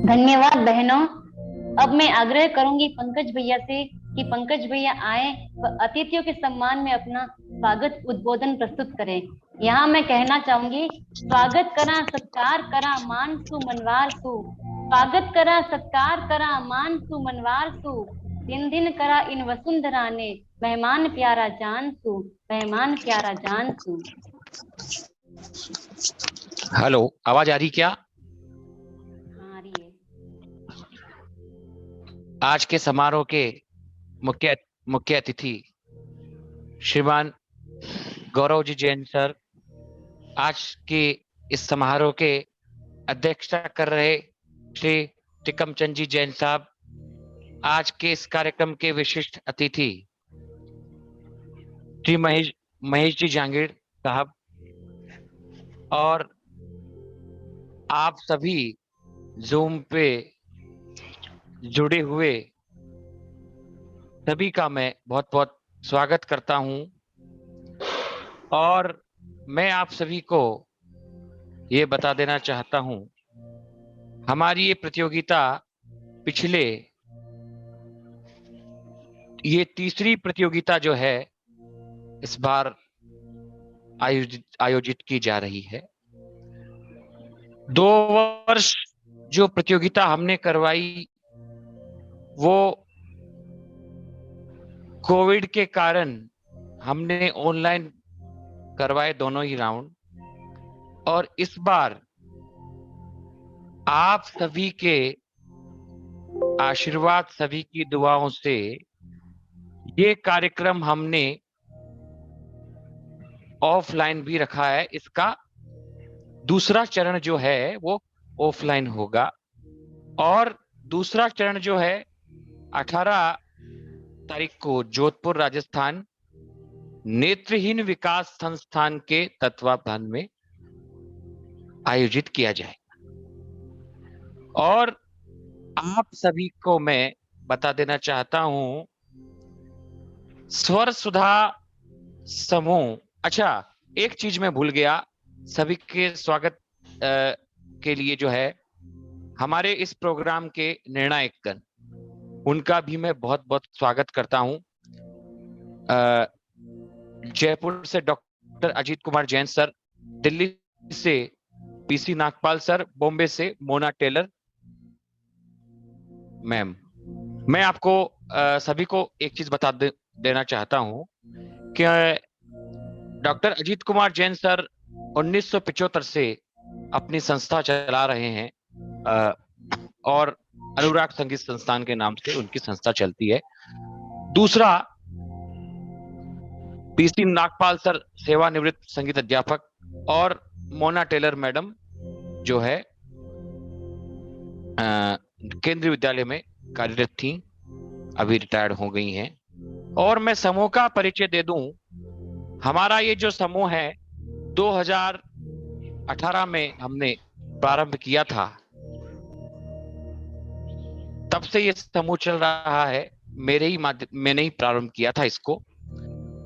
धन्यवाद बहनों। अब मैं आग्रह करूंगी पंकज भैया से कि पंकज भैया आए व अतिथियों के सम्मान में अपना स्वागत उद्बोधन प्रस्तुत करें। यहाँ मैं कहना चाहूंगी, स्वागत करा सत्कार करा मान सु मनवार सु, स्वागत करा सत्कार करा मान सु मनवार सु, दिन दिन करा इन वसुंधरा ने मेहमान प्यारा जान सु, मेहमान प्यारा जान सु। हेलो, आवाज आ रही क्या? हाँ, आ रही है। आज के समारोह के मुख्य अतिथि श्रीमान गौरव जी जैन सर, आज के इस समारोह के अध्यक्षता कर रहे श्री टिकमचंद जी जैन साहब, आज के इस कार्यक्रम के विशिष्ट अतिथि श्री महेश जी जहांगीर साहब, और आप सभी जूम पे जुड़े हुए सभी का मैं बहुत बहुत स्वागत करता हूं। और मैं आप सभी को ये बता देना चाहता हूं, हमारी ये प्रतियोगिता पिछले ये तीसरी प्रतियोगिता जो है इस बार आयोजित की जा रही है। 2 वर्ष जो प्रतियोगिता हमने करवाई वो कोविड के कारण हमने ऑनलाइन करवाए दोनों ही राउंड, और इस बार आप सभी के आशीर्वाद, सभी की दुआओं से ये कार्यक्रम हमने ऑफलाइन भी रखा है। इसका दूसरा चरण जो है वो ऑफलाइन होगा, और दूसरा चरण जो है 18 तारीख को जोधपुर राजस्थान नेत्रहीन विकास संस्थान के तत्वावधान में आयोजित किया जाएगा। और आप सभी को मैं बता देना चाहता हूं, स्वर सुधा समूह, अच्छा एक चीज मैं भूल गया, सभी के स्वागत के लिए जो है हमारे इस प्रोग्राम के निर्णायकगण, उनका भी मैं बहुत बहुत स्वागत करता हूं। जयपुर से डॉक्टर अजीत कुमार जैन सर, दिल्ली से पीसी नागपाल सर, बॉम्बे से मोना टेलर मैम। मैं आपको सभी को एक चीज बता देना चाहता हूं कि डॉक्टर अजीत कुमार जैन सर 1975 से अपनी संस्था चला रहे हैं, और अनुराग संगीत संस्थान के नाम से उनकी संस्था चलती है। दूसरा, पीसी नागपाल सर सेवानिवृत्त संगीत अध्यापक, और मोना टेलर मैडम जो है केंद्रीय विद्यालय में कार्यरत थी, अभी रिटायर्ड हो गई हैं। और मैं समूह का परिचय दे दूं, हमारा ये जो समूह है 2018 में हमने प्रारंभ किया था, तब से ये समूह चल रहा है। मैंने ही प्रारंभ किया था इसको,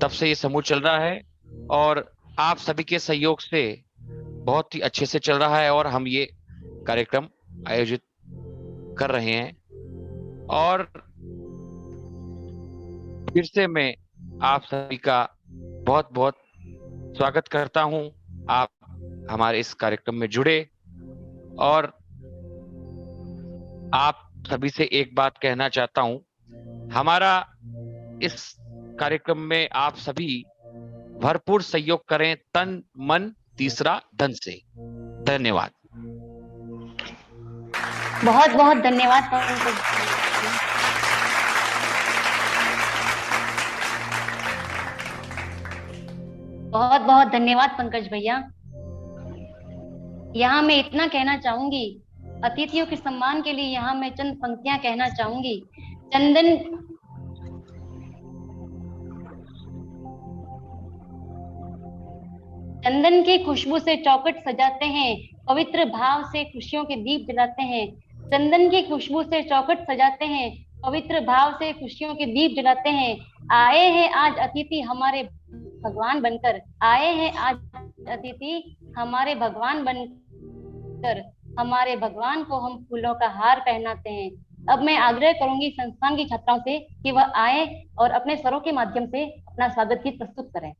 तब से ये समूह चल रहा है, और आप सभी के सहयोग से बहुत ही अच्छे से चल रहा है, और हम ये कार्यक्रम आयोजित कर रहे हैं। और फिर से मैं आप सभी का बहुत बहुत स्वागत करता हूं, आप हमारे इस कार्यक्रम में जुड़े। और आप सभी से एक बात कहना चाहता हूं, हमारा इस कार्यक्रम में आप सभी भरपूर सहयोग करें, तन मन तीसरा धन से। धन्यवाद। बहुत बहुत धन्यवाद पंकज। बहुत बहुत धन्यवाद पंकज भैया। यहाँ मैं इतना कहना चाहूंगी, अतिथियों के सम्मान के लिए यहाँ मैं चंद पंक्तियां कहना चाहूंगी। चंदन की खुशबू से चौखट सजाते हैं, पवित्र भाव से खुशियों के दीप जलाते हैं। चंदन की खुशबू से चौखट सजाते हैं, पवित्र भाव से खुशियों के दीप जलाते हैं। आए हैं आज अतिथि हमारे भगवान बनकर, आए हैं आज अतिथि हमारे भगवान बनकर। हमारे भगवान को हम फूलों का हार पहनाते हैं। अब मैं आग्रह करूंगी संस्थान की छात्राओं से कि वह आए और अपने स्वरों के माध्यम से अपना स्वागत गीत प्रस्तुत करें।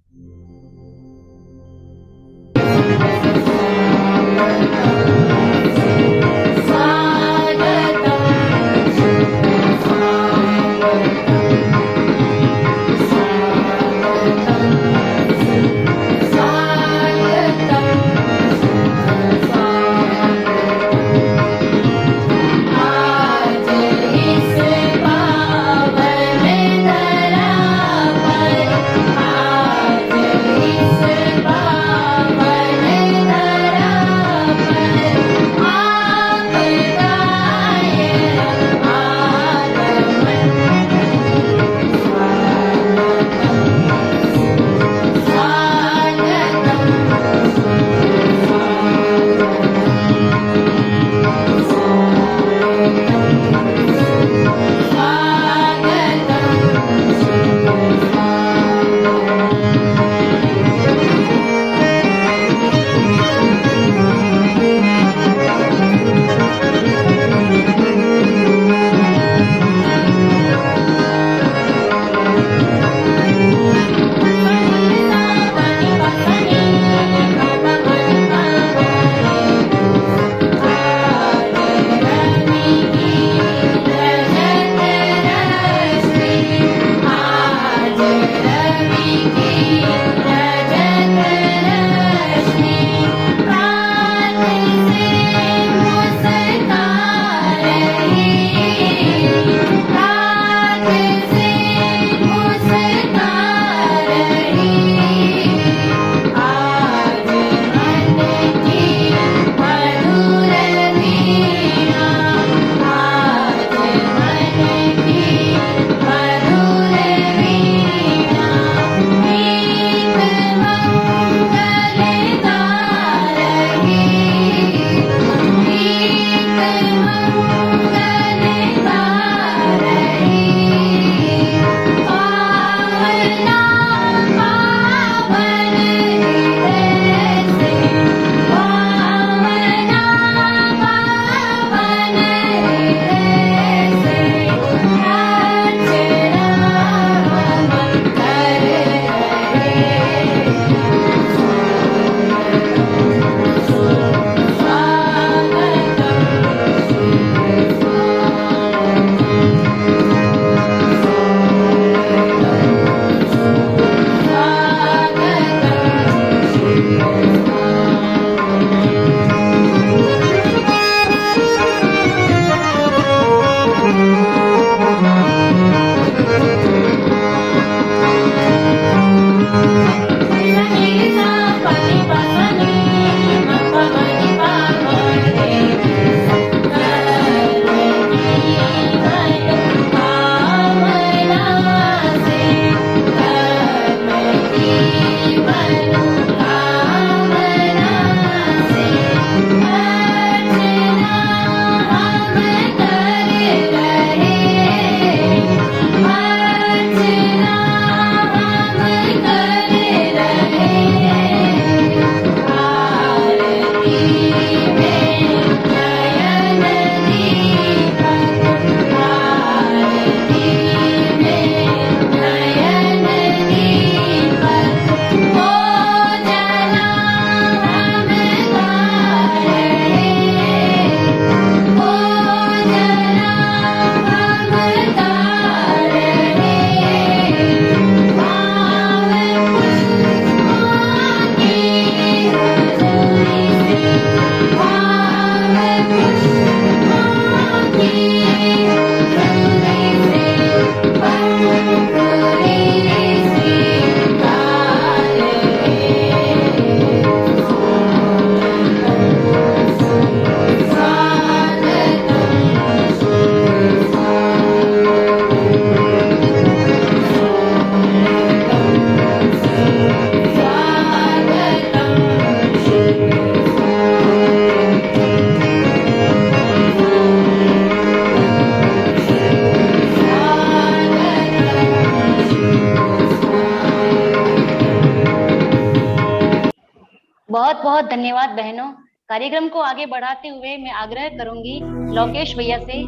बहुत बहुत धन्यवाद बहनों। कार्यक्रम को आगे बढ़ाते हुए मैं आग्रह करूंगी लोकेश भैया से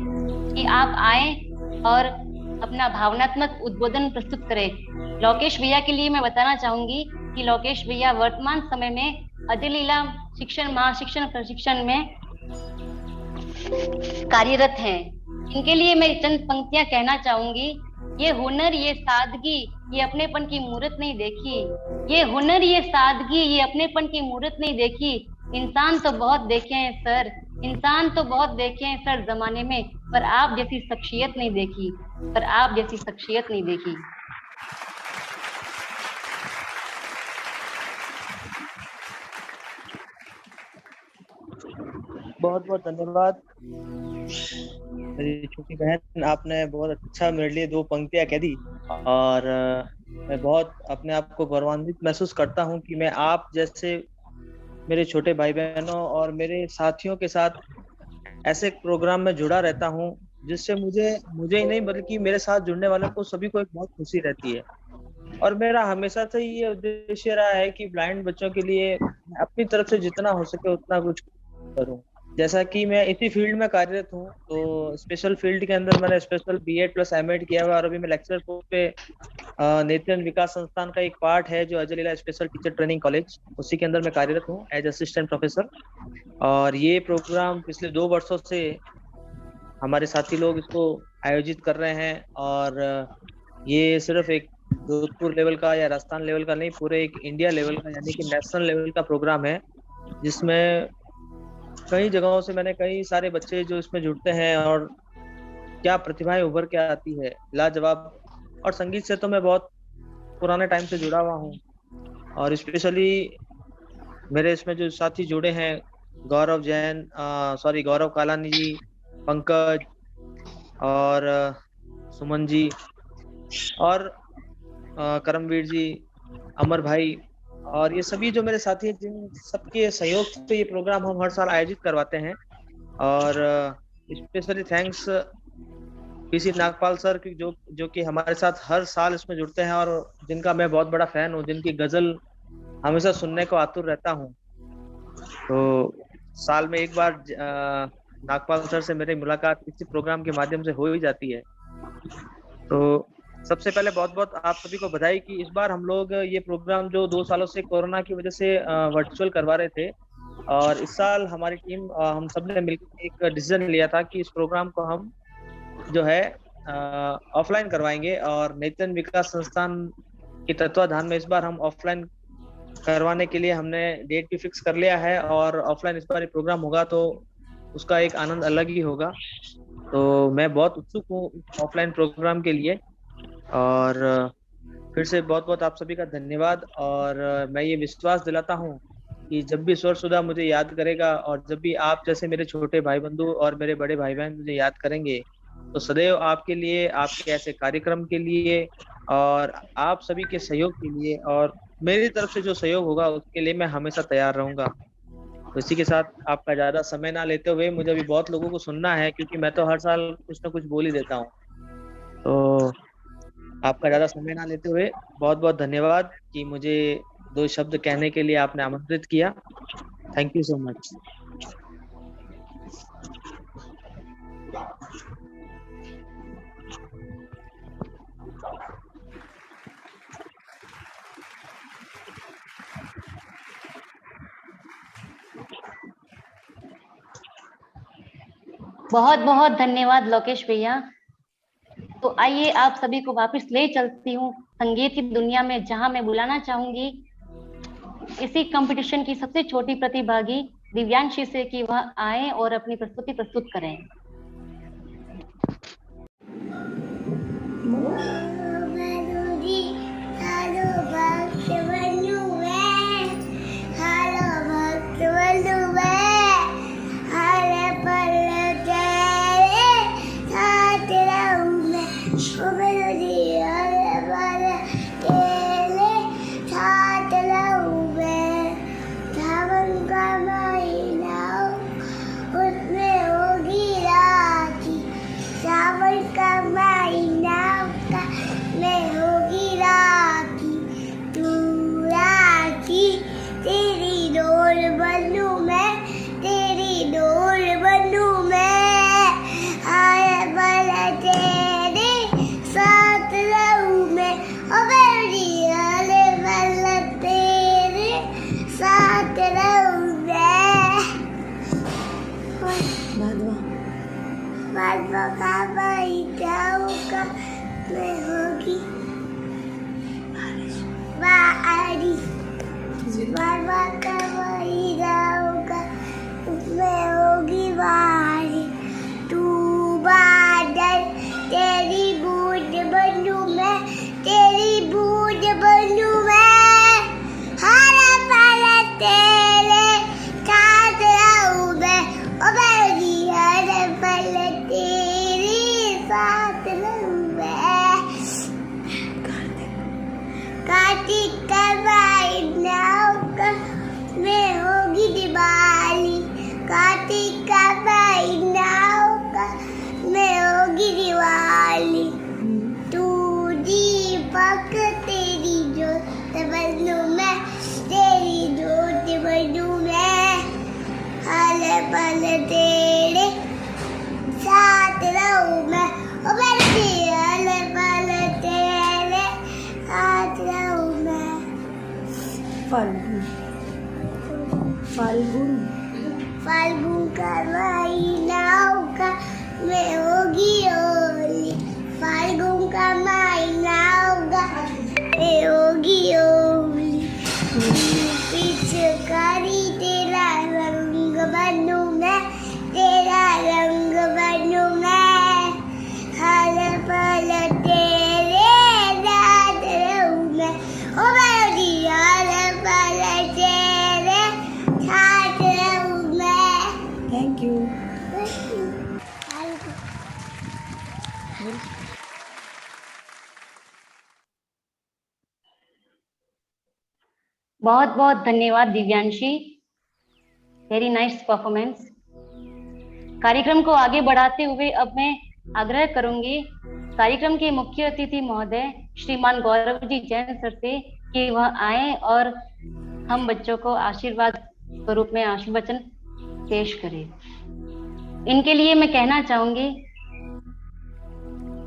कि आप आए और अपना भावनात्मक उद्बोधन प्रस्तुत करें। लोकेश भैया के लिए मैं बताना चाहूंगी कि लोकेश भैया वर्तमान समय में अजय लीला शिक्षण महाशिक्षण प्रशिक्षण में कार्यरत हैं। इनके लिए मैं चंद पंक्तियां कहना चाहूंगी। ये हुनर, ये सादगी, ये अपनेपन की मूर्त नहीं देखी। ये हुनर, ये सादगी, ये अपनेपन की मूर्त नहीं देखी। इंसान तो बहुत देखे हैं सर, इंसान तो बहुत देखे हैं सर जमाने में, पर आप जैसी शख्सियत नहीं देखी, पर आप जैसी शख्सियत नहीं देखी। बहुत बहुत धन्यवाद मेरी छोटी बहन, आपने बहुत अच्छा मेरे लिए 2 पंक्तियां कह दी और मैं बहुत अपने आप को गौरवान्वित महसूस करता हूं कि मैं आप जैसे मेरे छोटे भाई बहनों और मेरे साथियों के साथ ऐसे प्रोग्राम में जुड़ा रहता हूं जिससे मुझे ही नहीं बल्कि मेरे साथ जुड़ने वालों को सभी को एक बहुत खुशी रहती है। और मेरा हमेशा से ये उद्देश्य रहा है कि ब्लाइंड बच्चों के लिए अपनी तरफ से जितना हो सके उतना कुछ करूं। जैसा कि मैं इसी फील्ड में कार्यरत हूं, तो स्पेशल फील्ड के अंदर मैंने स्पेशल बीएड प्लस एमएड किया हुआ और अभी मैं लेक्चरर पोस्ट पे नेत्रहीन विकास संस्थान का एक पार्ट है जो अजय लीला स्पेशल टीचर ट्रेनिंग कॉलेज, उसी के अंदर मैं कार्यरत हूं एज असिस्टेंट प्रोफेसर। और ये प्रोग्राम पिछले 2 वर्षों से हमारे साथी लोग इसको आयोजित कर रहे हैं और ये सिर्फ एक जोधपुर लेवल का या राजस्थान लेवल का नहीं, पूरे एक इंडिया लेवल का यानी कि नेशनल लेवल का प्रोग्राम है, जिसमें कई जगहों से मैंने कई सारे बच्चे जो इसमें जुड़ते हैं और क्या प्रतिभाएं उभर के आती है, लाजवाब। और संगीत से तो मैं बहुत पुराने टाइम से जुड़ा हुआ हूँ और स्पेशली मेरे इसमें जो साथी जुड़े हैं गौरव जैन, गौरव कालानी जी, पंकज और सुमन जी और करमवीर जी, अमर भाई और ये सभी जो मेरे साथी हैं, जिन सबके सहयोग से ये प्रोग्राम हम हर साल आयोजित करवाते हैं। और specially thanks PC Nagpal sir की जो कि हमारे साथ हर साल इसमें जुड़ते हैं और जिनका मैं बहुत बड़ा फैन हूँ, जिनकी गजल हमेशा सुनने को आतुर रहता हूँ। तो साल में एक बार नागपाल सर से मेरी मुलाकात इसी प्रोग्राम के माध्यम से हो ही जाती है। तो सबसे पहले बहुत बहुत आप सभी को बधाई कि इस बार हम लोग ये प्रोग्राम जो 2 सालों से कोरोना की वजह से वर्चुअल करवा रहे थे, और इस साल हमारी टीम हम सब ने मिलकर एक डिसीजन लिया था कि इस प्रोग्राम को हम जो है ऑफलाइन करवाएंगे। और नेत्रहीन विकास संस्थान के तत्वाधान में इस बार हम ऑफलाइन करवाने के लिए हमने डेट भी फिक्स कर लिया है और ऑफलाइन इस बार प्रोग्राम होगा तो उसका एक आनंद अलग ही होगा। तो मैं बहुत उत्सुक हूँ ऑफलाइन प्रोग्राम के लिए और फिर से बहुत बहुत आप सभी का धन्यवाद। और मैं ये विश्वास दिलाता हूँ कि जब भी स्वर सुधा मुझे याद करेगा और जब भी आप जैसे मेरे छोटे भाई बंधु और मेरे बड़े भाई बहन मुझे याद करेंगे तो सदैव आपके लिए, आपके ऐसे कार्यक्रम के लिए और आप सभी के सहयोग के लिए और मेरी तरफ से जो सहयोग होगा उसके लिए मैं हमेशा तैयार रहूंगा। तो इसी के साथ आपका ज्यादा समय ना लेते हुए, मुझे अभी बहुत लोगों को सुनना है क्योंकि मैं तो हर साल कुछ ना कुछ बोल ही देता हूँ, तो आपका ज्यादा समय ना लेते हुए बहुत बहुत धन्यवाद कि मुझे 2 शब्द कहने के लिए आपने आमंत्रित किया। Thank you so much. बहुत बहुत धन्यवाद लोकेश भैया। तो आइए आप सभी को वापस ले चलती हूँ संगीत की दुनिया में, जहां मैं बुलाना चाहूंगी इसी कंपटीशन की सबसे छोटी प्रतिभागी दिव्यांशी से कि वह आए और अपनी प्रस्तुति प्रस्तुत करें। बाबा का जाऊंगा मैं होगी बारिश बाबा का जाऊंगा मैं होगी बारिश तू बादल तेरी बूंद बनूं मैं तेरी बूंद बनूं मैं हर पल तेरे साथ रहूं मैं ओ मेरी हर पल तेरे साथ रहूं मैं कार्तिक का महीना होगा मैं होगी दिवाली कार्तिक का महीना होगा मैं होगी दिवाली तू दीपक तेरी जोत बनूं मैं तेरी जोत बनूं मैं हर पल तेरे साथ रहूं मैं ओ मेरे हर पल तेरे साथ रहूं मैं फाल्गुन फाल्गुन फाल्गुन का महीना होगा मैं होगी होली फाल्गुन का महीना होगा मैं होगी होली पिचकारी तेरा रंग बनूं मैं तेरा रंग बनूं मैं हर पल तेरे साथ रहूं मैं ओ मेरी हर पल तेरे साथ रहूं मैं थैंक यू बहुत बहुत धन्यवाद दिव्यांशी, वेरी नाइस परफॉर्मेंस। कार्यक्रम को आगे बढ़ाते हुए अब मैं आग्रह करूंगी कार्यक्रम के मुख्य अतिथि महोदय श्रीमान गौरव जी जैन सर से कि वह आए और हम बच्चों को आशीर्वाद स्वरूप में आशीर्वचन पेश करें। इनके लिए मैं कहना चाहूंगी,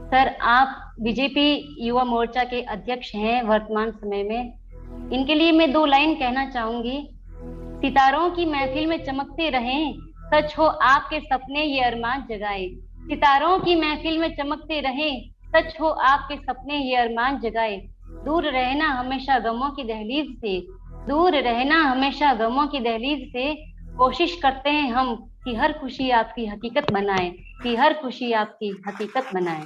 सर आप बीजेपी युवा मोर्चा के अध्यक्ष हैं वर्तमान समय में। इनके लिए मैं 2 लाइन कहना चाहूंगी। सितारों की महफिल में चमकते रहें, सच हो आपके सपने ये अरमान जगाए। सितारों की महफिल में चमकते रहें, सच हो आपके सपने ये अरमान जगाए। दूर रहना हमेशा गमों की दहलीज से, दूर रहना हमेशा गमों की दहलीज से। कोशिश करते हैं हम कि हर खुशी आपकी हकीकत बनाए, कि हर खुशी आपकी हकीकत बनाए।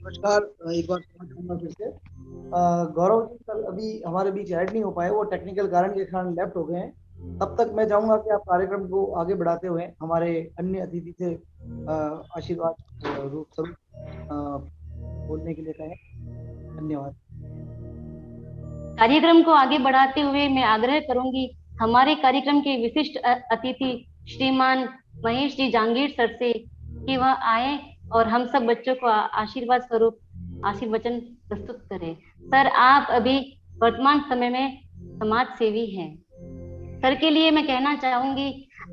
नमस्कार, एक बार फिर से गौरव जी कल अभी हमारे बीच ऐड नहीं हो पाए, वो टेक्निकल कारण के कारण लेफ्ट हो गए हैं। तब तक मैं चाहूंगा कि आप कार्यक्रम को आगे बढ़ाते हुए हमारे अन्य अतिथि से आशीर्वाद रूप स्वरूप बोलने के लिए कहें। धन्यवाद। कार्यक्रम को आगे बढ़ाते हुए मैं आग्रह करूंगी हमारे कार्यक्रम के विशिष्ट अतिथि श्रीमान महेश जी जांगीर सर से कि वह आए और हम सब बच्चों को आशीर्वाद स्वरूप आशीर्वचन प्रस्तुत करें। सर आप अभी वर्तमान समय में समाज सेवी हैं। सर के लिए मैं कहना चाहूंगी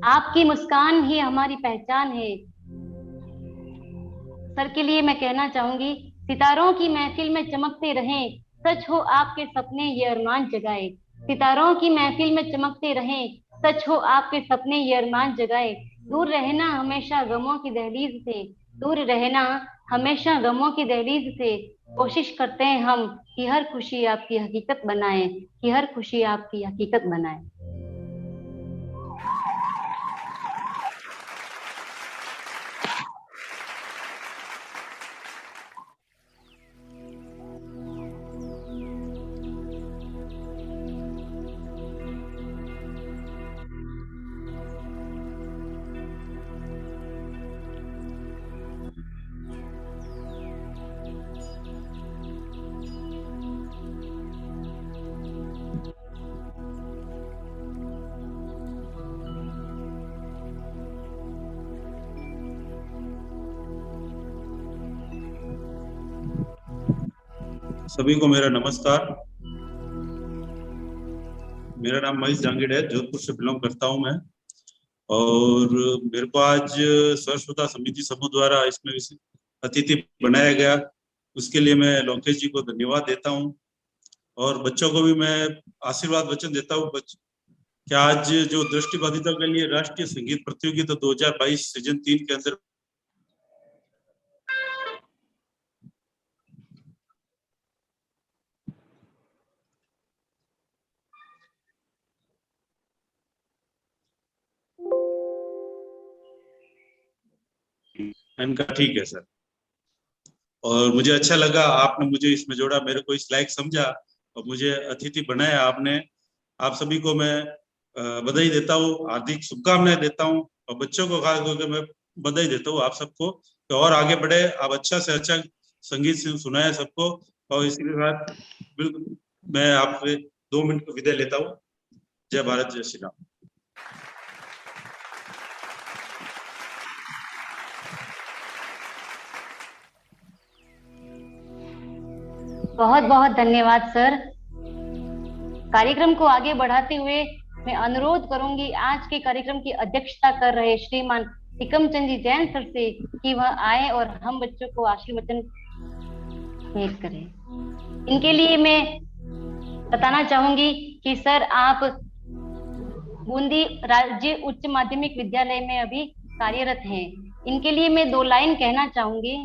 आपकी मुस्कान ही हमारी पहचान है। सर के लिए मैं कहना चाहूंगी सितारों की महफिल में चमकते रहें, सच हो आपके सपने ये अरमान जगाए। सितारों की महफिल में चमकते रहें, सच हो आपके सपने ये अरमान जगाए। दूर रहना हमेशा गमों की दहलीज से, दूर रहना हमेशा गमों की दहलीज से। कोशिश करते हैं हम कि हर खुशी आपकी हकीकत बनाए, कि हर खुशी आपकी हकीकत बनाए। सभी को मेरा नमस्कार। मेरा नाम महेश जांगिड़ है, जोधपुर से बिलोंग करता हूं मैं। और मेरे को आज स्वरसुधा समिति समूह द्वारा इसमें अतिथि बनाया गया, उसके लिए मैं लोकेश जी को धन्यवाद देता हूं। और बच्चों को भी मैं आशीर्वाद वचन देता हूं कि आज जो दृष्टिबाधितों के लिए राष्ट्रीय संगीत प्रतियोगिता 2022 सीजन 3 के अंदर इनका ठीक है सर। और मुझे अच्छा लगा आपने मुझे इसमें जोड़ा, मेरे को इस लायक समझा और मुझे अतिथि बनाया आपने। आप सभी को मैं बधाई देता हूँ, हार्दिक शुभकामनाएं देता हूँ। और बच्चों को खास करके मैं बधाई देता हूँ आप सबको कि और आगे बढ़े, आप अच्छा से अच्छा संगीत सुनाए सबको। और इसी के साथ बिल्कुल मैं आपसे 2 मिनट को विदाई लेता हूँ। जय भारत, जय श्री राम। बहुत बहुत धन्यवाद सर। कार्यक्रम को आगे बढ़ाते हुए मैं अनुरोध करूंगी आज के कार्यक्रम की अध्यक्षता कर रहे श्रीमान टिकमचंद जी जैन सर से कि वह आए और हम बच्चों को आशीर्वचन भेंट करें। इनके लिए मैं बताना चाहूंगी कि सर आप बूंदी राज्य उच्च माध्यमिक विद्यालय में अभी कार्यरत हैं। इनके लिए मैं 2 लाइन कहना चाहूंगी।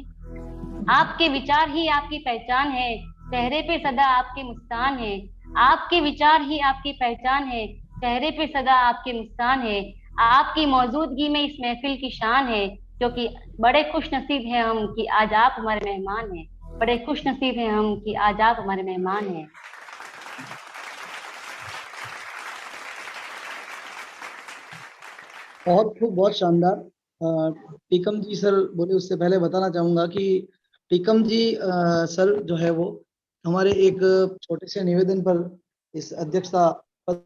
आपके विचार ही आपकी पहचान है, चेहरे पे सदा आपकी मुस्कान है। आपके विचार ही आपकी पहचान है, चेहरे पे सदा आपकी मुस्कान है। आपकी मौजूदगी में इस महफिल की शान है, क्योंकि बड़े खुश नसीब हैं हम कि आज आप हमारे मेहमान हैं। बड़े खुश नसीब हैं हम कि आज आप हमारे मेहमान हैं। बहुत खूब, बहुत शानदार। टीकम जी सर बोले उससे पहले बताना चाहूंगा कि टीकम जी सर जो है वो हमारे एक छोटे से निवेदन पर इस अध्यक्षता पद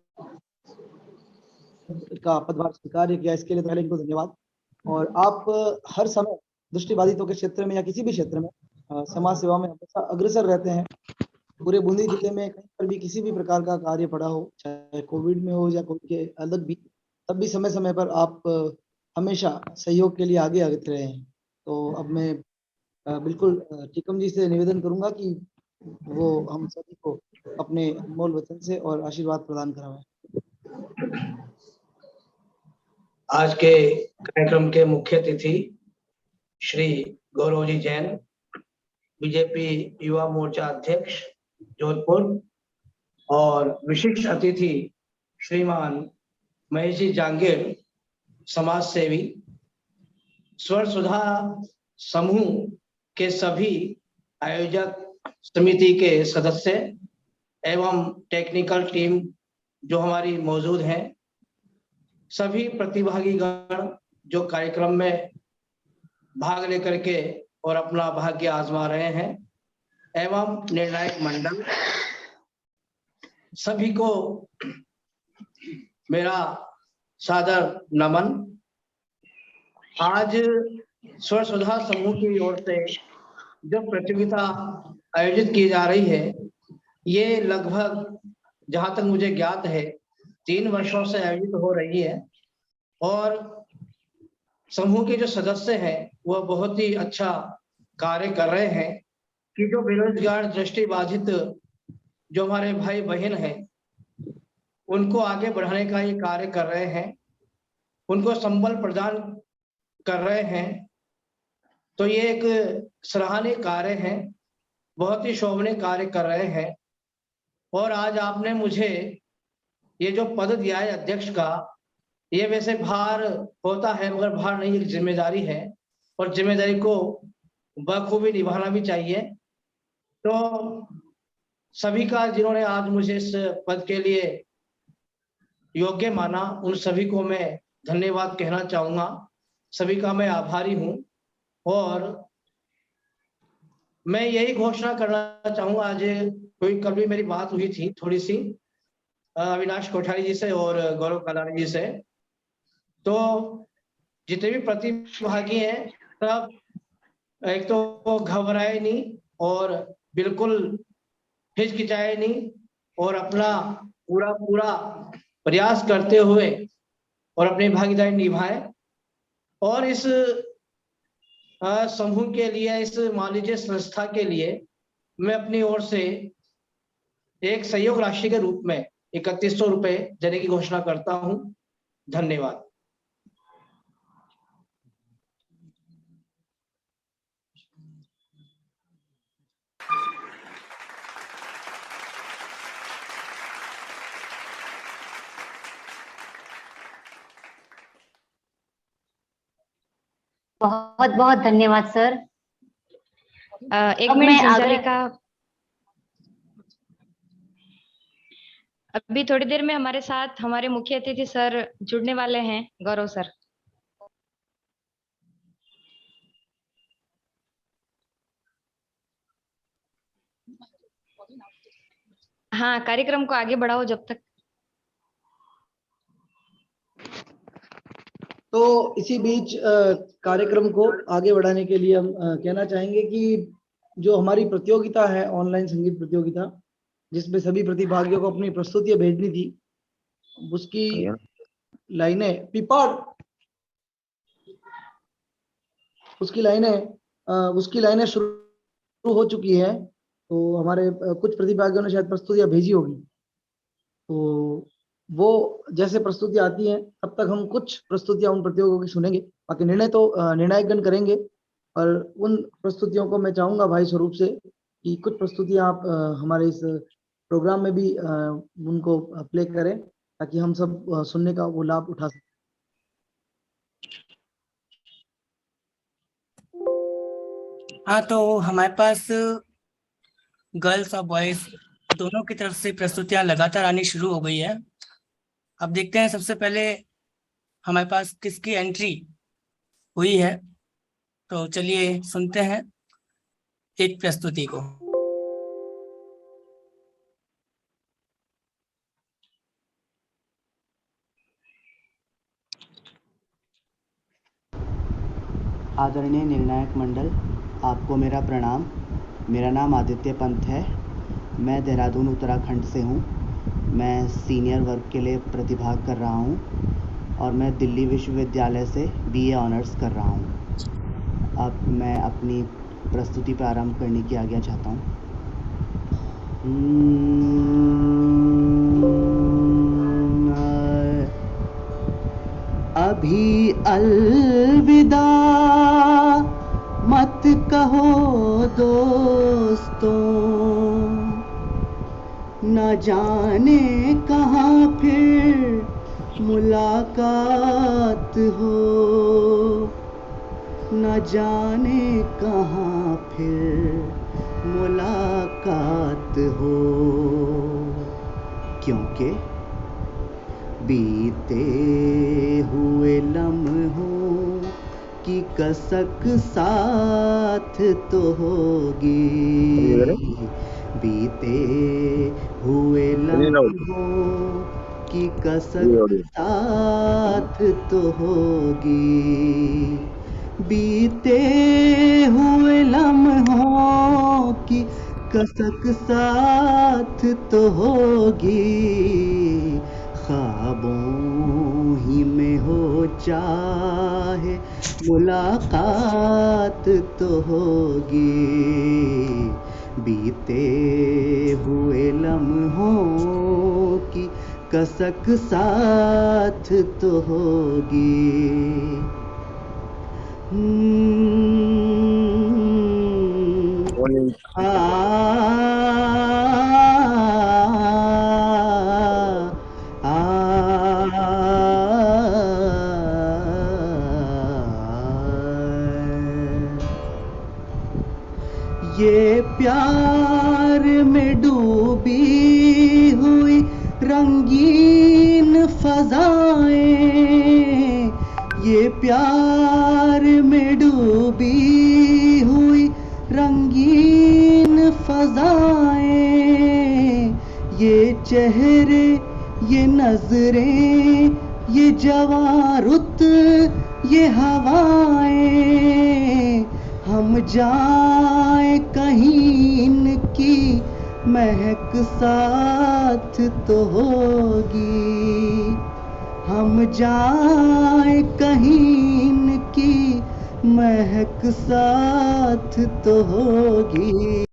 का पदभार स्वीकार किया, इसके लिए पहले इनको धन्यवाद। और आप हर समय दृष्टिबाधितों के क्षेत्र में या किसी भी क्षेत्र में समाज सेवा में हमेशा अग्रसर रहते हैं। पूरे बूंदी जिले में कहीं पर भी किसी भी प्रकार का कार्य पड़ा हो, चाहे कोविड में हो या कोविड के अलग भी, तब भी समय समय पर आप हमेशा सहयोग के लिए आगे आते रहे हैं। तो अब मैं बिल्कुल टीकम जी से निवेदन करूंगा कि वो हम सभी को अपने अनमोल वचन से और आशीर्वाद प्रदान कराएं। आज के कार्यक्रम के मुख्य अतिथि श्री गौरव जी जैन, बीजेपी युवा मोर्चा अध्यक्ष जोधपुर, और विशिष्ट अतिथि श्रीमान महेश जी जांगिड़, समाज सेवी, स्वर सुधा समूह के सभी आयोजक समिति के सदस्य एवं टेक्निकल टीम जो हमारी मौजूद हैं, सभी प्रतिभागीगण जो कार्यक्रम में भाग लेकर के और अपना भाग्य आजमा रहे हैं, एवं निर्णायक मंडल, सभी को मेरा सादर नमन। आज स्वर सुधा समूह की ओर से जो प्रतियोगिता आयोजित की जा रही है, ये लगभग जहां तक मुझे ज्ञात है 3 वर्षों से आयोजित हो रही है। और समूह के जो सदस्य हैं वह बहुत ही अच्छा कार्य कर रहे हैं कि जो बेरोजगार दृष्टिबाधित जो हमारे भाई बहन हैं उनको आगे बढ़ाने का ये कार्य कर रहे हैं, उनको संबल प्रदान कर रहे हैं। तो ये एक सराहनीय कार्य है, बहुत ही शोभनीय कार्य कर रहे हैं। और आज आपने मुझे ये जो पद दिया है अध्यक्ष का, ये वैसे भार होता है मगर भार नहीं, एक जिम्मेदारी है और जिम्मेदारी को बखूबी निभाना भी चाहिए। तो सभी का जिन्होंने आज मुझे इस पद के लिए योग्य माना, उन सभी को मैं धन्यवाद कहना चाहूंगा। सभी का मैं आभारी हूं। और मैं यही घोषणा करना चाहूंगा, आज कोई कल भी मेरी बात हुई थी थोड़ी सी अविनाश कोठारी जी से और गौरव कलानी जी से। तो जितने भी प्रतिभागी हैं सब एक तो घबराए नहीं और बिल्कुल हिचकिचाए नहीं और अपना पूरा प्रयास करते हुए और अपनी भागीदारी निभाए। और इस समूह के लिए, इस मान लीजिए संस्था के लिए मैं अपनी ओर से एक सहयोग राशि के रूप में 3100 रुपए देने की घोषणा करता हूं। धन्यवाद। बहुत बहुत धन्यवाद सर। एक अब मिनट मैं संचालिका, अभी थोड़ी देर में हमारे साथ हमारे मुख्य अतिथि सर जुड़ने वाले हैं, गौरव सर। हाँ, कार्यक्रम को आगे बढ़ाओ जब तक। तो इसी बीच कार्यक्रम को आगे बढ़ाने के लिए हम कहना चाहेंगे कि जो हमारी प्रतियोगिता है, ऑनलाइन संगीत प्रतियोगिता, जिसमें सभी प्रतिभागियों को अपनी प्रस्तुतियां भेजनी थी, उसकी लाइनें शुरू हो चुकी है। तो हमारे कुछ प्रतिभागियों ने शायद प्रस्तुतियां भेजी होगी, तो वो जैसे प्रस्तुतियां आती हैं तब तक हम कुछ प्रस्तुतियां उन प्रतियोगियों की सुनेंगे। बाकी निर्णय तो निर्णायकगण करेंगे। और उन प्रस्तुतियों को मैं चाहूंगा भाई स्वरूप से कि कुछ प्रस्तुतियां आप हमारे इस प्रोग्राम में भी उनको प्ले करें, ताकि हम सब सुनने का वो लाभ उठा सकें। हाँ, तो हमारे पास गर्ल्स और बॉयज दोनों की तरफ से प्रस्तुतियां लगातार आनी शुरू हो गई है। अब देखते हैं सबसे पहले हमारे पास किसकी एंट्री हुई है। तो चलिए सुनते हैं एक प्रस्तुति को। आदरणीय निर्णायक मंडल, आपको मेरा प्रणाम। मेरा नाम आदित्य पंत है। मैं देहरादून उत्तराखंड से हूँ। मैं सीनियर वर्ग के लिए प्रतिभाग कर रहा हूँ और मैं दिल्ली विश्वविद्यालय से BA ऑनर्स कर रहा हूँ। अब मैं अपनी प्रस्तुति प्रारंभ करने की आज्ञा चाहता हूँ। अभी अलविदा मत कहो दोस्तों, न जाने कहाँ फिर मुलाकात हो, न जाने कहाँ फिर मुलाकात हो। क्योंकि बीते हुए लम्हों की कसक साथ तो होगी, बीते हुए लम्हों की कसक साथ तो होगी, बीते हुए लम्हों की कसक साथ तो होगी। ख्वाबों ही में हो चाहे मुलाकात तो होगी, बीते हुए लम्हों की कसक साथ तो होगी। ये प्यार में डूबी हुई रंगीन फजाएं, ये प्यार में डूबी हुई रंगीन फजाएं, ये चेहरे, ये नजरें, ये जवारुत, ये हवाएं, हम जाए कहीं इनकी महक साथ तो होगी, हम जाए कहीं इनकी महक साथ तो होगी।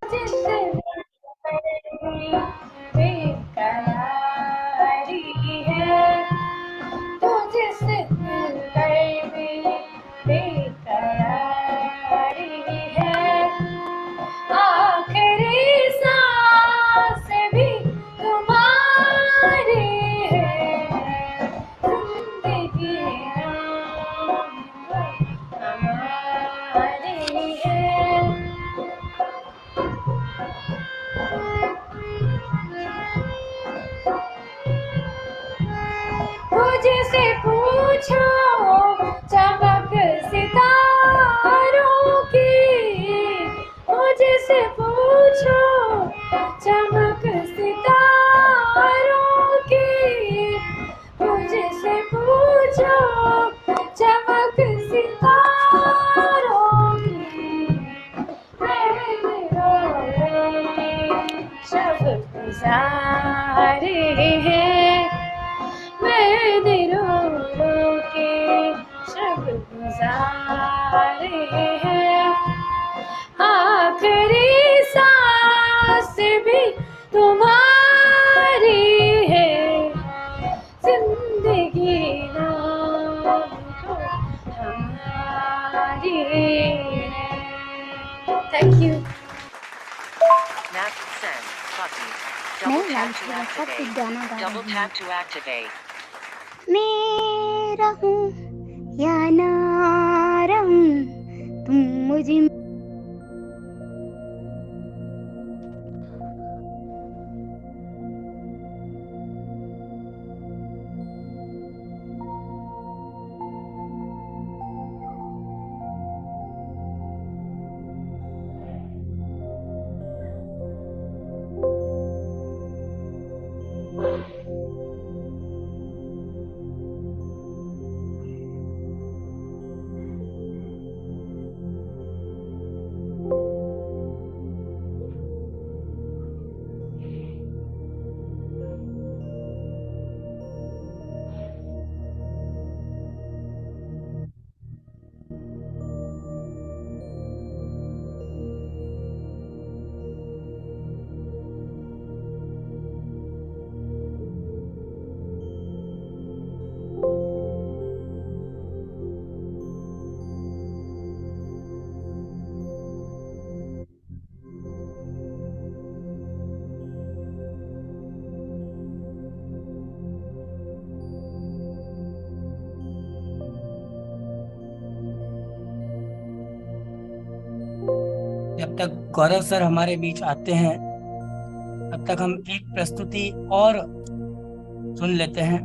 मुझसे पूछो चमक सितारों की, मुझसे पूछो चमक सितारों की, मुझसे पूछो चमक सितारों की। मेरे शब गुजारे हैं, मैंने रो रो के शब गुजारे हैं, आखिरी सांस भी तुम्हारी है, जिंदगी नाम तो हमारी है। Thank you. मैं एक गाना गा रही हूँ। मैं रहूं या ना रहूं, तुम मुझे जब तक गौरव सर हमारे बीच आते हैं तब तक हम एक प्रस्तुति और सुन लेते हैं।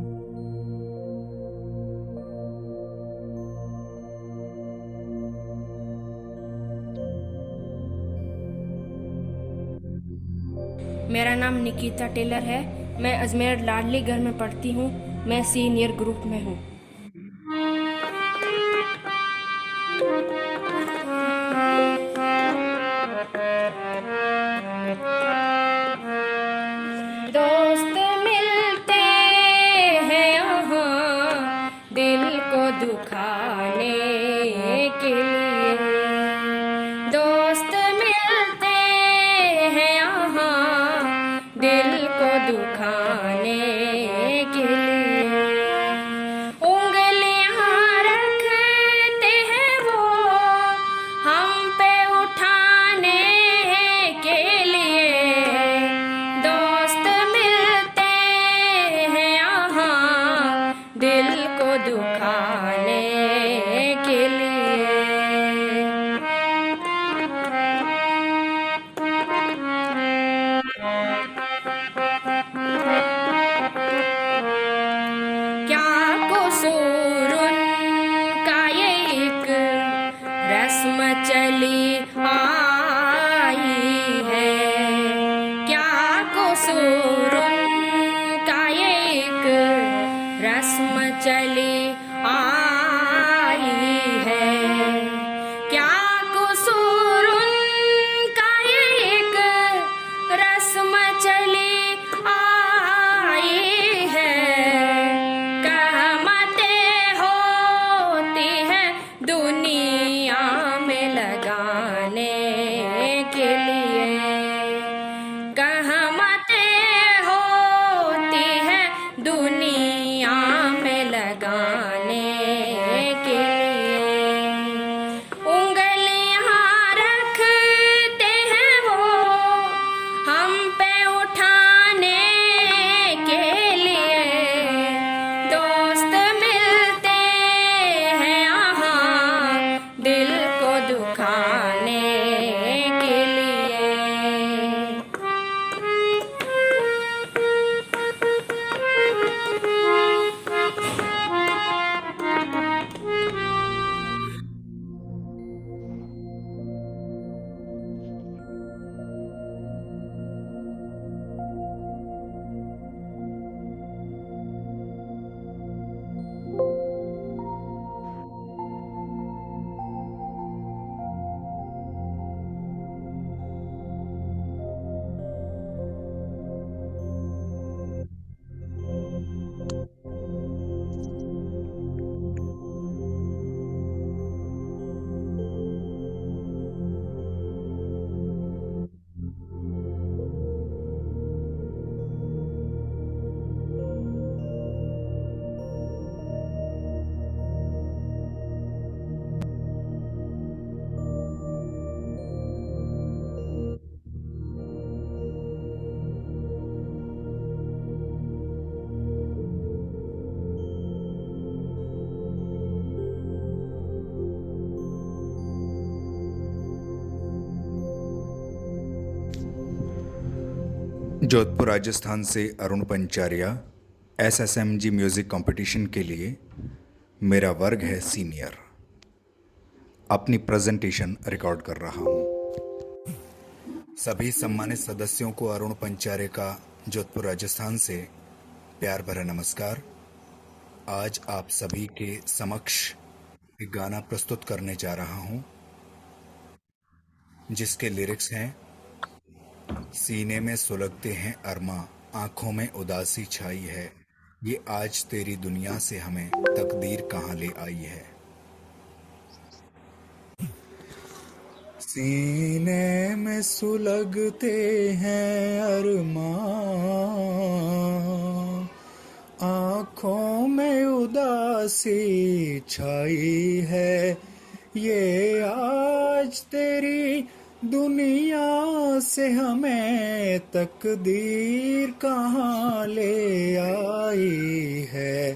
मेरा नाम निकिता टेलर है। मैं अजमेर लाडली घर में पढ़ती हूँ। मैं सीनियर ग्रुप में हूँ। दोस्त मिलते हैं यहाँ दिल को दुखाने के लिए, दोस्त मिलते हैं यहाँ दिल को दुखाने के लिए, उंगलियाँ रखते हैं वो हम पे उठाने के लिए, दोस्त मिलते हैं यहाँ दिल को दुखाने के लिए। क्या कसूर उनका ये एक रस्म चली आई है, क्या कसूर उनका ये एक रस्म चली आई है, क्या कसूर उनका ये एक रस्म के लिए कहमतें होती है दुनिया में लगाने के लिए उंगलियां रखते हैं वो हम पे उठाने के लिए दोस्त मिलते हैं यहाँ दिल को दुखाने के लिए जोधपुर राजस्थान से Arun Pancharia SSMG music competition के लिए। मेरा वर्ग है सीनियर। अपनी प्रेजेंटेशन रिकॉर्ड कर रहा हूँ। सभी सम्मानित सदस्यों को अरुण पंचारिया का जोधपुर राजस्थान से प्यार भरा नमस्कार। आज आप सभी के समक्ष एक गाना प्रस्तुत करने जा रहा हूँ जिसके लिरिक्स हैं, सीने में सुलगते हैं अरमा, आंखों में उदासी छाई है, ये आज तेरी दुनिया से हमें तकदीर कहाँ ले आई है। सीने में सुलगते हैं अरमा, आंखों में उदासी छाई है, ये आज तेरी दुनिया से हमें तकदीर कहाँ ले आई है।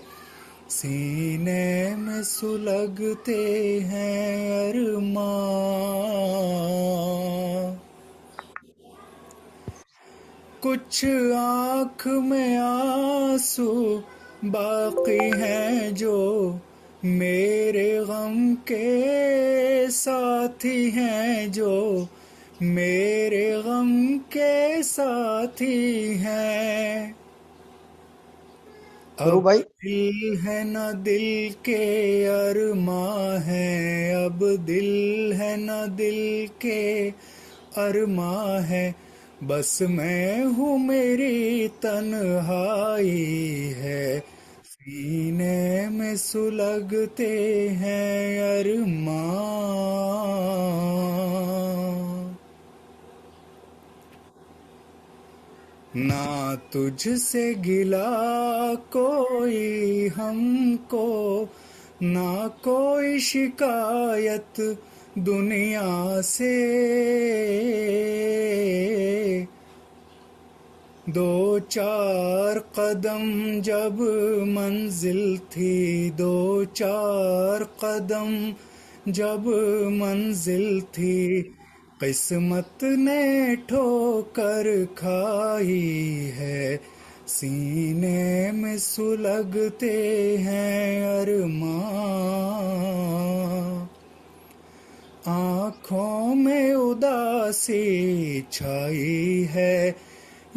सीने में सुलगते हैं अरमा, कुछ आँख में आंसू बाकी हैं जो मेरे गम के साथी हैं, जो मेरे गम के साथी हैं। अब भाई दिल है न दिल के अरमा है, अब दिल है न दिल के अरमा है, बस मैं हूँ मेरी तन्हाई है। सीने में सुलगते हैं अरमा, ना तुझसे गिला कोई हमको, ना कोई शिकायत दुनिया से, दो चार कदम जब मंजिल थी, दो चार कदम जब मंजिल थी, किस्मत ने ठोकर खाई है। सीने में सुलगते हैं अरमा, आँखों में उदासी छाई है,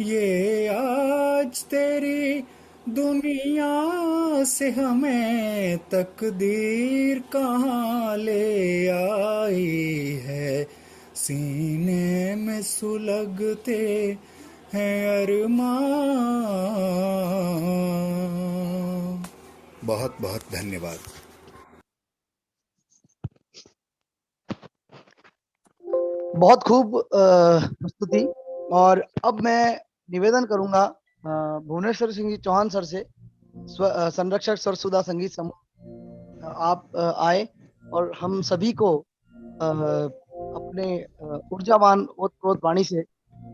ये आज तेरी दुनिया से हमें तकदीर कहाँ ले आई है। सीने में सुलगते हैं अरमा। बहुत बहुत धन्यवाद। बहुत खूब प्रस्तुति। और अब मैं निवेदन करूंगा भुवनेश्वर सिंह जी चौहान सर से, संरक्षक स्वरसुधा संगीत समूह, आप आए और हम सभी को अपने ऊर्जावान ओतप्रोत वाणी से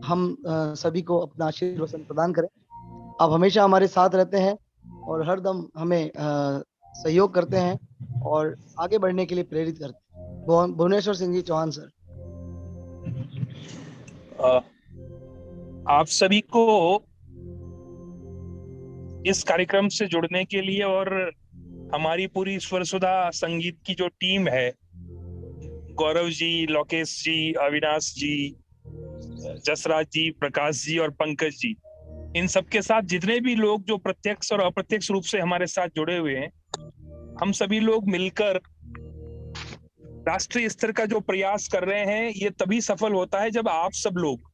हम सभी को अपना आशीर्वचन प्रदान करें। आप हमेशा हमारे साथ रहते हैं और हरदम हमें सहयोग करते हैं और आगे बढ़ने के लिए प्रेरित करते हैं। भुवनेश्वर सिंह जी चौहान सर। आप सभी को इस कार्यक्रम से जुड़ने के लिए और हमारी पूरी स्वरसुधा संगीत की जो टीम है, गौरव जी, लोकेश जी, अविनाश जी, जसराज जी, प्रकाश जी और पंकज जी, इन सबके साथ जितने भी लोग जो प्रत्यक्ष और अप्रत्यक्ष रूप से हमारे साथ जुड़े हुए हैं, हम सभी लोग मिलकर राष्ट्रीय स्तर का जो प्रयास कर रहे हैं, ये तभी सफल होता है जब आप सब लोग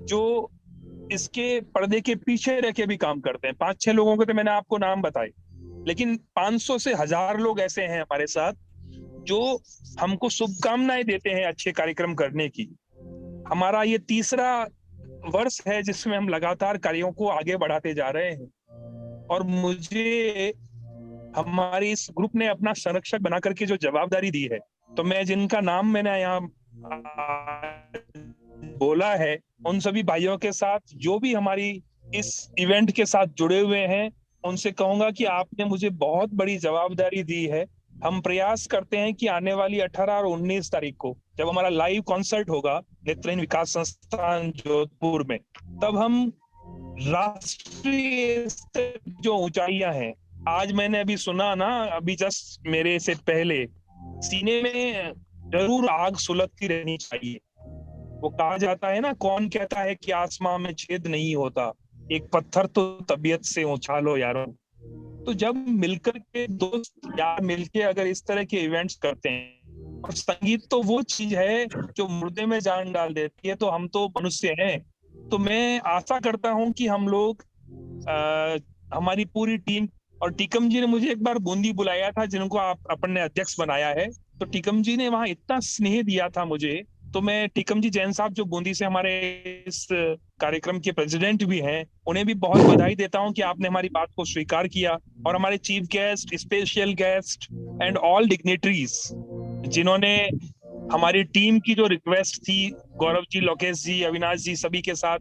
जो इसके पर्दे के पीछे रह के भी काम करते हैं। 5-6 लोगों के तो मैंने आपको नाम बताए, लेकिन 500 से 1000 लोग ऐसे हैं हमारे साथ जो हमको शुभकामनाएं देते हैं अच्छे कार्यक्रम करने की। हमारा ये तीसरा वर्ष है जिसमें हम लगातार कार्यों को आगे बढ़ाते जा रहे हैं और मुझे हमारे इस ग्रुप ने अपना संरक्षक बना करके जो जवाबदारी दी है, तो मैं जिनका नाम मैंने यहाँ बोला है, उन सभी भाइयों के साथ जो भी हमारी इस इवेंट के साथ जुड़े हुए हैं, उनसे कहूंगा कि आपने मुझे बहुत बड़ी जवाबदारी दी है। हम प्रयास करते हैं कि आने वाली 18 और 19 तारीख को जब हमारा लाइव कॉन्सर्ट होगा नेत्रहीन विकास संस्थान जोधपुर में, तब हम राष्ट्रीय जो ऊंचाइयां हैं, आज मैंने अभी सुना ना, अभी जस्ट मेरे से पहले, सीने में जरूर आग सुलगती रहनी चाहिए। वो कहा जाता है ना, कौन कहता है कि आसमां में छेद नहीं होता, एक पत्थर तो तबीयत से उछालो यारों। तो जब मिलकर के दोस्त यार मिलके अगर इस तरह के इवेंट्स करते हैं, और संगीत तो वो चीज है जो मुर्दे में जान डाल देती है, तो हम तो मनुष्य हैं। तो मैं आशा करता हूं कि हम लोग हमारी पूरी टीम, और टीकम जी ने मुझे एक बार बूंदी बुलाया था जिनको आप अपन ने अध्यक्ष बनाया है, तो टीकम जी ने वहां इतना स्नेह दिया था मुझे। तो मैं टीकम जी जैन साहब जो बूंदी से हमारे इस कार्यक्रम के प्रेसिडेंट भी हैं, उन्हें भी बहुत बधाई देता हूं कि आपने हमारी बात को स्वीकार किया। और हमारे chief guest, special guest and all dignitaries जिन्होंने हमारी टीम की जो रिक्वेस्ट थी, गौरव जी, लोकेश जी, अविनाश जी, सभी के साथ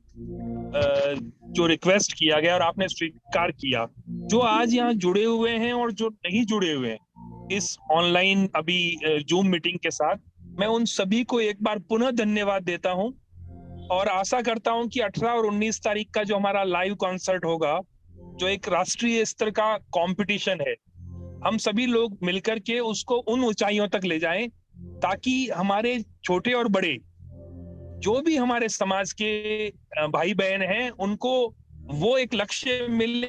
जो रिक्वेस्ट किया गया और आपने स्वीकार किया, जो आज यहाँ जुड़े हुए हैं और जो नहीं जुड़े हुए हैं इस ऑनलाइन अभी जूम मीटिंग के साथ, मैं उन सभी को एक बार पुनः धन्यवाद देता हूं और आशा करता हूं कि 18 और 19 तारीख का जो हमारा लाइव कॉन्सर्ट होगा, जो एक राष्ट्रीय स्तर का कंपटीशन है, हम सभी लोग मिलकर के उसको उन ऊंचाइयों तक ले जाएं, ताकि हमारे छोटे और बड़े जो भी हमारे समाज के भाई बहन हैं, उनको वो एक लक्ष्य मिले,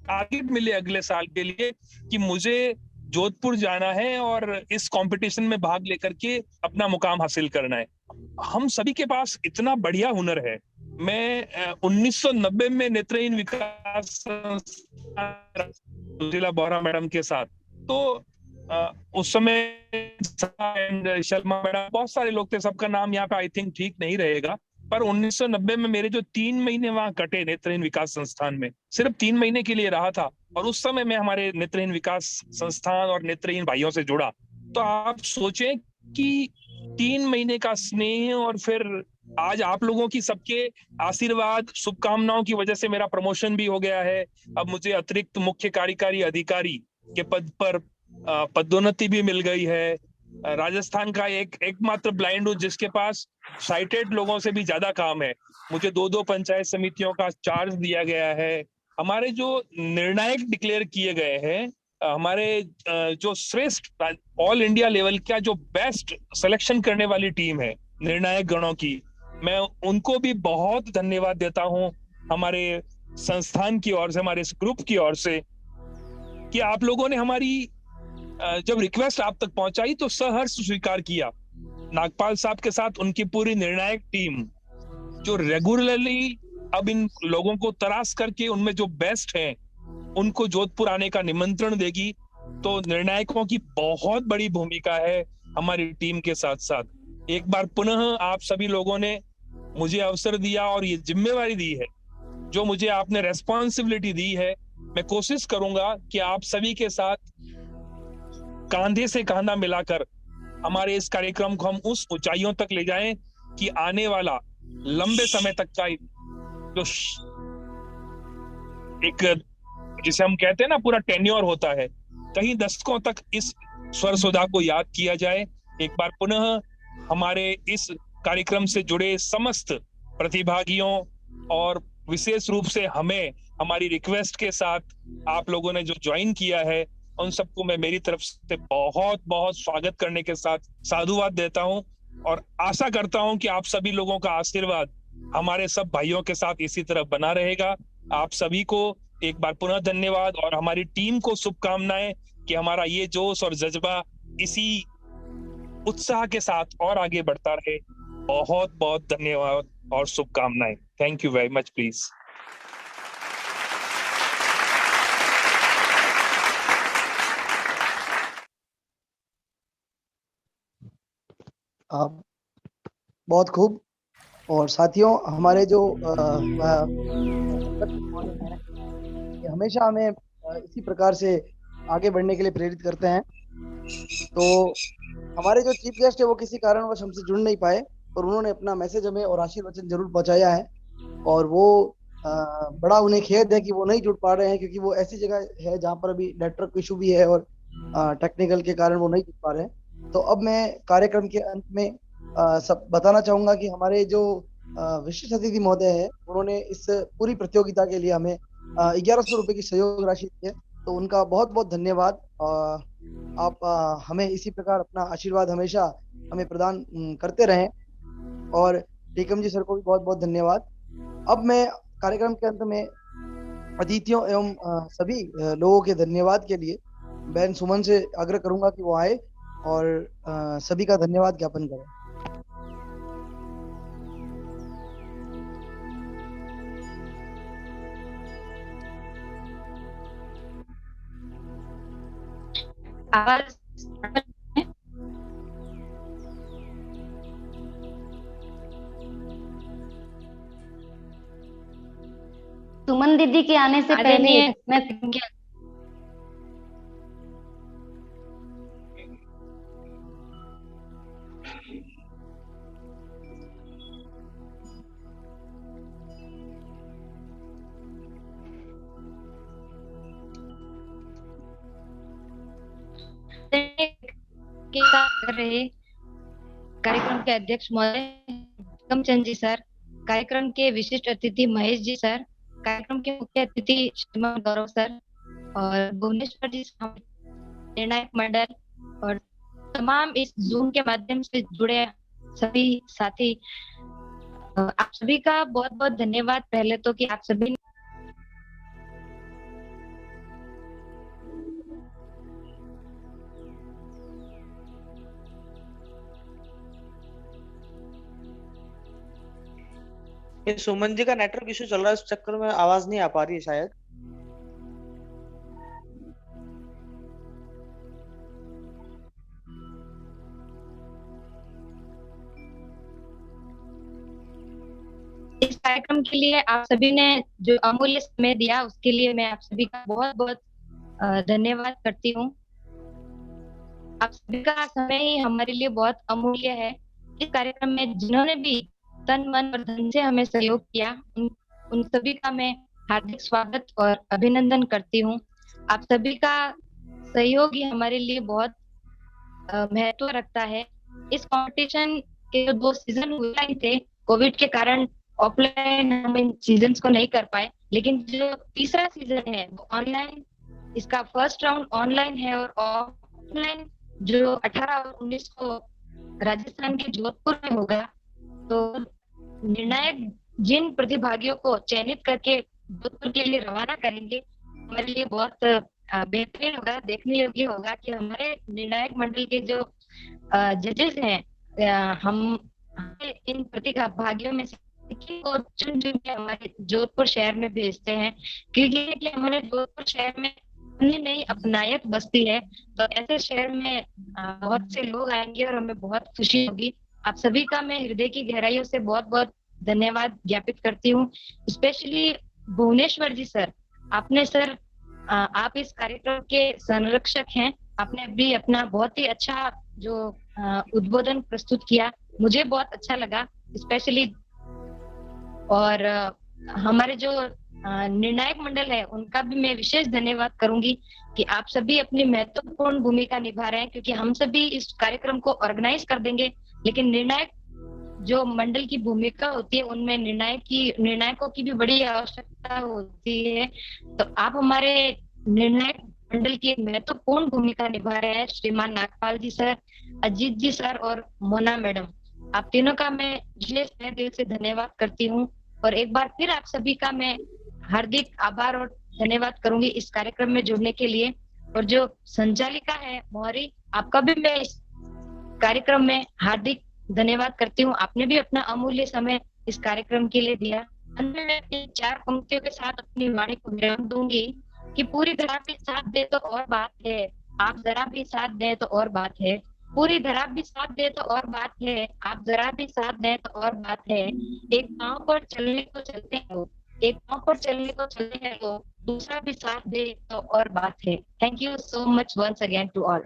टारगेट मिले अगले साल के लिए कि मुझे जोधपुर जाना है और इस कंपटीशन में भाग लेकर के अपना मुकाम हासिल करना है। हम सभी के पास इतना बढ़िया हुनर है। मैं 1990 में नेत्रहीन विकास संस्थान जिला बोरा मैडम के साथ, तो उस समय शर्मा मैडम, बहुत सारे लोग थे, सबका नाम यहाँ पे आई थिंक ठीक नहीं रहेगा, पर 1990 में मेरे जो 3 महीने वहां कटे नेत्रहीन विकास संस्थान में, सिर्फ 3 महीने के लिए रहा था, और उस समय मैं हमारे नेत्रहीन विकास संस्थान और नेत्रहीन भाइयों से जुड़ा। तो आप सोचें कि 3 महीने का स्नेह और फिर आज आप लोगों की सबके आशीर्वाद, शुभकामनाओं की वजह से मेरा प्रमोशन भी हो गया है। अब मुझे अतिरिक्त मुख्य कार्यकारी अधिकारी के पद पर पदोन्नति भी मिल गई है। राजस्थान का एकमात्र ब्लाइंड हूँ जिसके पास साइटेड लोगों से भी ज्यादा काम है। मुझे 2 पंचायत समितियों का चार्ज दिया गया है। हमारे जो निर्णायक डिक्लेयर किए गए हैं, हमारे जो श्रेष्ठ ऑल इंडिया लेवल का जो बेस्ट सिलेक्शन करने वाली टीम है निर्णायक गणों की, मैं उनको भी बहुत धन्यवाद देता हूं हमारे संस्थान की ओर से, हमारे इस ग्रुप की ओर से, कि आप लोगों ने हमारी जब रिक्वेस्ट आप तक पहुंचाई तो सहर्ष स्वीकार किया। नागपाल साहब के साथ उनकी पूरी निर्णायक टीम जो रेगुलरली अब इन लोगों को तराश करके उनमें जो बेस्ट हैं उनको जोधपुर आने का निमंत्रण देगी। तो निर्णायकों की बहुत बड़ी भूमिका है हमारी टीम के साथ साथ। एक बार पुनः आप सभी लोगों ने मुझे अवसर दिया और ये जिम्मेवारी दी है, जो मुझे आपने रेस्पॉन्सिबिलिटी दी है। मैं कोशिश करूंगा कि आप सभी के साथ कांधे से कांधा मिलाकर हमारे इस कार्यक्रम को हम उस ऊंचाइयों तक ले जाएं कि आने वाला लंबे समय तक का जो एक, जिसे हम कहते हैं ना, पूरा टेन्योर होता है, कहीं दशकों तक इस स्वर सुधा को याद किया जाए। एक बार पुनः हमारे इस कार्यक्रम से जुड़े समस्त प्रतिभागियों और विशेष रूप से हमें हमारी रिक्वेस्ट के साथ आप लोगों ने जो ज्वाइन किया है, उन सबको मैं मेरी तरफ से बहुत बहुत स्वागत करने के साथ साधुवाद देता हूं और आशा करता हूं कि आप सभी लोगों का आशीर्वाद हमारे सब भाइयों के साथ इसी तरह बना रहेगा। आप सभी को एक बार पुनः धन्यवाद और हमारी टीम को शुभकामनाएं कि हमारा ये जोश और जज्बा इसी उत्साह के साथ और आगे बढ़ता रहे। बहुत बहुत धन्यवाद और शुभकामनाएं। Thank you very much. Please बहुत खूब। और साथियों, हमारे जो हमेशा हमें इसी प्रकार से आगे बढ़ने के लिए प्रेरित करते हैं। तो हमारे जो चीफ गेस्ट है वो किसी कारणवश हमसे जुड़ नहीं पाए, और उन्होंने अपना मैसेज हमें और आशीर्वचन जरूर पहुंचाया है। और वो बड़ा उन्हें खेद है कि वो नहीं जुड़ पा रहे हैं, क्योंकि वो ऐसी जगह है जहाँ पर अभी नेटवर्क इशू भी है और टेक्निकल के कारण वो नहीं जुड़ पा रहे हैं। तो अब मैं कार्यक्रम के अंत में सब बताना चाहूंगा कि हमारे जो विशिष्ट अतिथि महोदय है, उन्होंने इस पूरी प्रतियोगिता के लिए हमें 1100 रुपए की सहयोग राशि दी है। तो उनका बहुत बहुत धन्यवाद। आप हमें इसी प्रकार अपना आशीर्वाद हमेशा हमें प्रदान करते रहें। और टेकम जी सर को भी बहुत बहुत धन्यवाद। अब मैं कार्यक्रम के अंत में अतिथियों एवं सभी लोगों के धन्यवाद के लिए बहन सुमन से आग्रह करूंगा कि वो आए और सभी का धन्यवाद ज्ञापन करें। आवाज सुमन दीदी के आने से पहले मैं कर रहे कार्यक्रम के अध्यक्ष महोदय कमचंद जी सर, कार्यक्रम के विशिष्ट अतिथि महेश जी सर, कार्यक्रम के मुख्य अतिथि श्रीमान गौरव सर और भुवनेश्वर जी, निर्णायक मंडल और तमाम इस जूम के माध्यम से जुड़े सभी साथी, आप सभी का बहुत बहुत धन्यवाद। पहले तो कि आप सभी सुमन जी का नेटवर्क इशू चल रहा है, इस चक्कर में आवाज नहीं आ पा रही है शायद। इस कार्यक्रम के लिए आप सभी ने जो अमूल्य समय दिया, उसके लिए मैं आप सभी का बहुत बहुत धन्यवाद करती हूँ। आप सभी का समय ही हमारे लिए बहुत अमूल्य है। इस कार्यक्रम में जिन्होंने भी तन मन और धन से हमें सहयोग किया, उन सभी का मैं हार्दिक स्वागत और अभिनंदन करती हूँ। आप सभी का सहयोग ही हमारे लिए बहुत महत्व रखता है। इस कंपटीशन के जो 2 सीजन हुए ही थे, कोविड के कारण ऑफलाइन हम इन सीजन्स को नहीं कर पाए, लेकिन जो तीसरा सीजन है वो ऑनलाइन, इसका फर्स्ट राउंड ऑनलाइन है और ऑफलाइन जो 18 और 19 को राजस्थान के जोधपुर में होगा। तो निर्णायक जिन प्रतिभागियों को चयनित करके जोधपुर के लिए रवाना करेंगे, हमारे लिए बहुत बेहतरीन होगा, देखने योग्य होगा कि हमारे निर्णायक मंडल के जो जजेस हैं, हम इन प्रतिभागियों में से को चुन चुन के हमारे जोधपुर शहर में भेजते हैं, क्योंकि हमारे जोधपुर शहर में नहीं अपनायत बस्ती है। तो ऐसे शहर में बहुत से लोग आएंगे और हमें बहुत खुशी होगी। आप सभी का मैं हृदय की गहराइयों से बहुत बहुत धन्यवाद ज्ञापित करती हूँ। स्पेशली भुवनेश्वर जी सर, आपने सर आप इस कार्यक्रम के संरक्षक हैं। आपने भी अपना बहुत ही अच्छा जो उद्बोधन प्रस्तुत किया, मुझे बहुत अच्छा लगा स्पेशली। और हमारे जो निर्णायक मंडल है उनका भी मैं विशेष धन्यवाद करूंगी कि आप सभी अपनी महत्वपूर्ण भूमिका निभा रहे हैं, क्योंकि हम सभी इस कार्यक्रम को ऑर्गेनाइज कर देंगे, लेकिन निर्णायक जो मंडल की भूमिका होती है उनमें निर्णायकों की भी बड़ी आवश्यकता होती है। तो आप हमारे निर्णायक मंडल की एक महत्वपूर्ण भूमिका निभा रहे हैं, श्रीमान नागपाल जी सर, अजीत जी सर और मोना मैडम। आप तीनों का मैं विशेष दिल से धन्यवाद करती हूँ। और एक बार फिर आप सभी का मैं हार्दिक आभार और धन्यवाद करूंगी इस कार्यक्रम में जुड़ने के लिए। और जो संचालिका है मोहरी, आपका भी मैं इस कार्यक्रम में हार्दिक धन्यवाद करती हूँ। आपने भी अपना अमूल्य समय इस कार्यक्रम के लिए दिया। अंत में मैं इन 4 पंक्तियों के साथ अपनी वाणी को विराम दूंगी कि पूरी धरा भी साथ दे तो और बात है, आप जरा भी साथ दें तो और बात है। पूरी धरा भी साथ दे तो और बात है, आप जरा भी साथ दें तो और बात है। एक पांव पर चलने को चलते हो, एक पांव पर चलने को चलते हैं लोग, दूसरा भी साथ दे तो और बात है। Thank you so much once again to all.